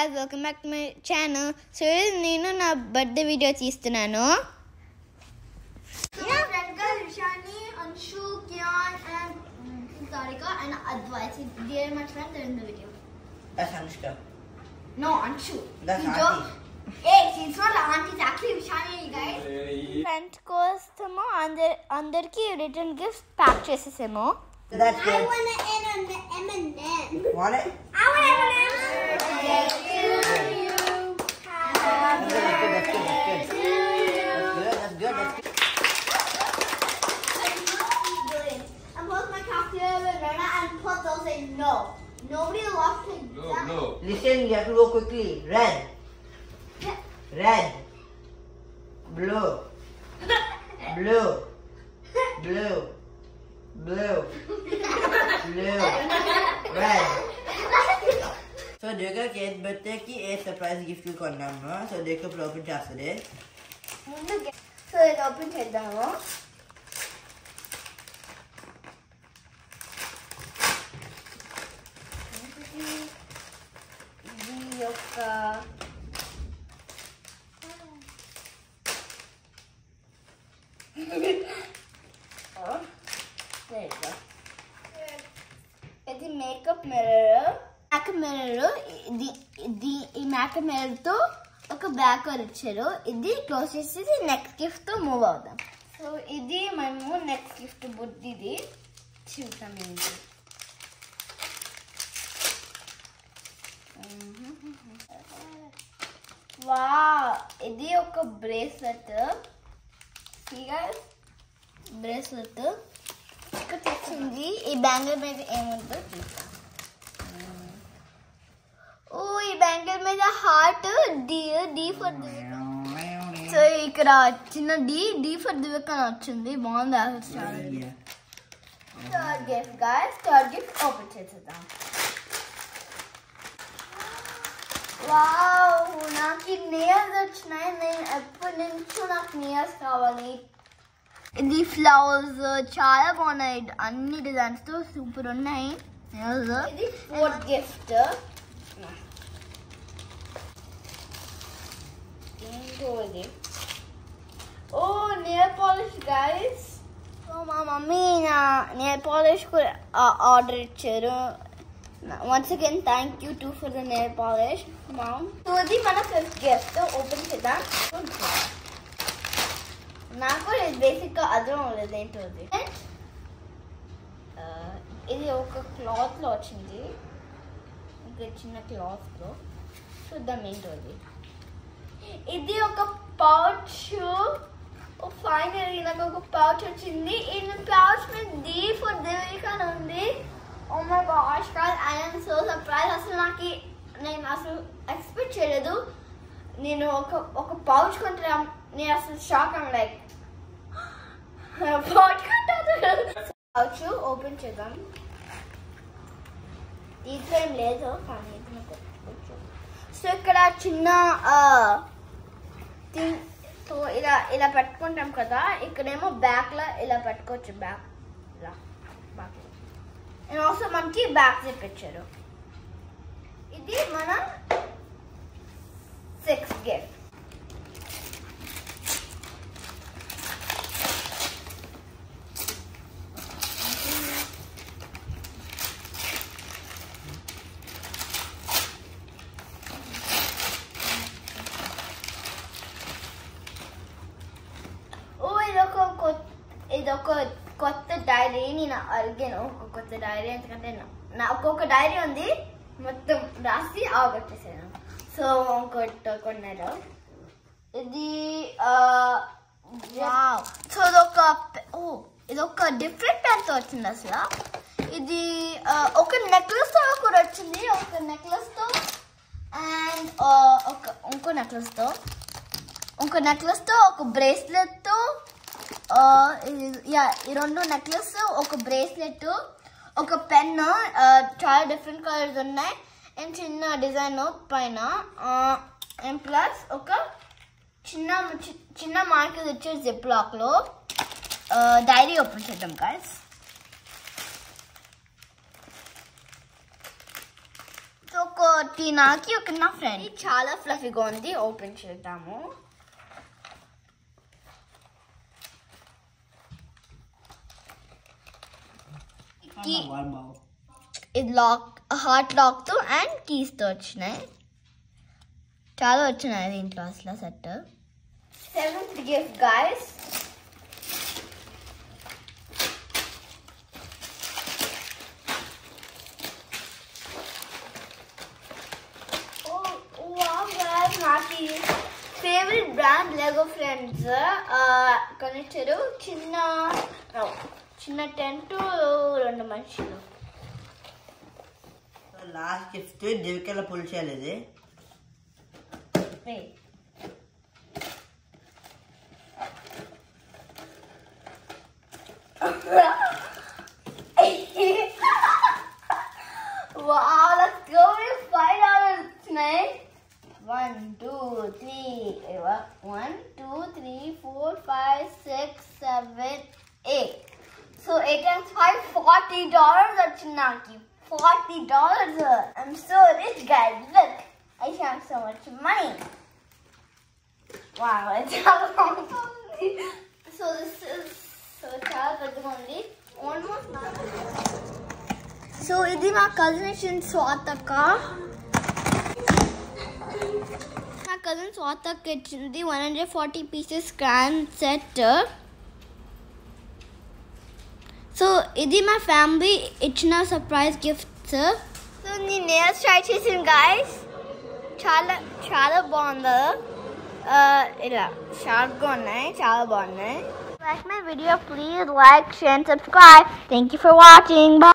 guys, welcome back to my channel. So నేను నా birthday video తీస్తున్నాను. Shani, Anshu, Kian and Sarika and Advait. They are my friends. They're in the video. That's Anushka. No, Anshu. That's auntie. Hey, she's not an auntie. It's actually Shani, guys. Friends కోసము అందరికి return gifts pack చేసేసాము. That's good. I want an M&M. Want it? I want M&M. Thank you. That's good. That's good. And both my calculator and Rana and Pop they'll say no. Nobody lost it. No. Listen, you have to go quickly. Red. Yeah. Red. Blue. Blue. Blue. Blue. Blue. Red. So देखो cake birthday की एक surprise gift కొన్నాం so देखो open చేస్తది ముందు so ఇది open చేద్దాము. ఇది యొక్క ఇది మేకప్ మిర్రర్. ఈ మేకప్ మిర్రర్ తో ఒక బ్యాగ్ ఇచ్చారు. ఇది క్లోజ్ చేసేసి నెక్స్ట్ గిఫ్ట్ తో మూవ్ అవుదాం. సో ఇది మేము నెక్స్ట్ గిఫ్ట్ బుద్ధిది చూద్దాం. ఏంటి వా ఇది ఒక బ్రేస్లెట్. బ్రేస్లెట్ ఇక్కడ తెచ్చింది. ఈ బ్యాంగిల్ మీద ఏముందో చూద్దాం. ఓ ఈ బ్యాంగిల్ మీద హార్ట్ డి ఫర్ సో ఇక్కడ చిన్న డి ఫర్ దివ్యక్ అని వచ్చింది. బాగుంది. Third gift guys. Third gift open చేసేద్దాం. వావ్ నాకు నేల్స్ వచ్చినాయి. నేను ఎప్పటి నుంచో నాకు నేల్స్ కావాలి. ఇది ఫ్లవర్స్ చాలా బాగున్నాయి. అన్ని డిజైన్స్ తో సూపర్ ఉన్నాయి నేల్స్. ఇది ఫోర్త్ గిఫ్ట్. ఓ నెయిల్ పాలిష్ గైస్. సో మా మమ్మీ నా నెయిల్ పాలిష్ కూడా ఆర్డర్ ఇచ్చారు. Once again, thank you too for the nail polish, Mom. So this is my first gift. So open it up. Now is basic other one is ఇది ఒక cloth లో వచ్చింది. ఒక చిన్న cloth లో చూద్దాం ఏంటో. ఇది ఒక పౌచ్. ఫైనల్లీ నాకు ఒక పౌచ్ వచ్చింది. ఈ పౌచ్ మీద డి ఫర్ దేవిక అని ఉంది. Oh my gosh guys, I am so surprised. నేను అసలు ఎక్స్పెక్ట్ చేయలేదు. నేను ఒక పౌచ్ కొంటే నేను అసలు షాక్. ఐమ్ లైక్ పౌచ్ కొంటాను. పౌచ్ ఓపెన్ చేద్దాం. దీంట్లో ఏం లేదు కానీ సో ఇక్కడ చిన్న సో ఇలా పెట్టుకుంటాం కదా. ఇక్కడేమో బ్యాక్ లా ఇలా పెట్టుకోవచ్చు. బ్యాక్ అండ్ ఆల్సో మనకి బ్యాక్ జిప్ ఇచ్చారు. ఇది మన 6th గిఫ్ట్. ఓ ఇదొక కొత్త డైరీ. నేను అడిగాను ఒక కొత్త డైరీ ఎందుకంటే నా ఒక్కొక్క డైరీ ఉంది. మొత్తం రాసి ఆగొట్టేసాను. సో ఇంకోటి కొన్నారు. ఇది సో ఇదొక డిఫరెంట్ పెన్తో వచ్చింది అసలు. ఇది ఒక నెక్లెస్ తో కూడా వచ్చింది. ఒక నెక్లెస్ తో అండ్ ఇంకో నెక్లెస్ తో ఒక బ్రేస్లెట్ తో ఈ రెండు నెక్లెస్, ఒక బ్రేస్లెట్, ఒక పెన్. చాలా డిఫరెంట్ కలర్స్ ఉన్నాయి అండ్ చిన్న డిజైన్ పైన. అండ్ ప్లస్ ఒక చిన్న మార్కెట్ వచ్చే జిప్ లాక్ లో డైరీ ఓపెన్ చేద్దాం గైస్. సో ఒకటి నాకు ఒక నా ఫ్రెండ్. చాలా ఫ్లఫీగా ఉంది. ఓపెన్ చేద్దాము. ఇది హార్ట్ లాక్తో అండ్ కీస్తో వచ్చినాయి. చాలా వచ్చినాయి దీంట్లో అసలు సెట్. 7th gift guys. నాకు ఫేవరెట్ బ్రాండ్ లెగో ఫ్రెండ్స్ కొనిచ్చారు. చిన్న టెంట్ 2 మనుషులు. లాస్ట్ గిఫ్ట్ దివికెళ్ళ పులిచేయాలి. ఇది wow, let's go with $5 tonight. 1 2 3 1 2 3 4 5 6 7 8. So 8 times 5 $40 వచ్చింది. $40. I'm so rich, guys. Look, I have so much money. Wow, it's all so this is చాలా పెద్దగా ఉంది. Almost not. So ఇది మా కజిన్ ఇచ్చిన స్వాతక. మా కజిన్ స్వాతక ఇచ్చింది 140 pieces క్రాన్ సెట్. సో ఇది మా ఫ్యామిలీ ఇచ్చిన సర్ప్రైజ్ గిఫ్ట్స్. సో నేను నేల్స్ ట్రై చేసాను గైస్. చాలా బాగుంది. ఇలా షార్ప్గా ఉన్నాయి. చాలా బాగున్నాయి. Like my video, please like, share and subscribe. Thank you for watching. Bye.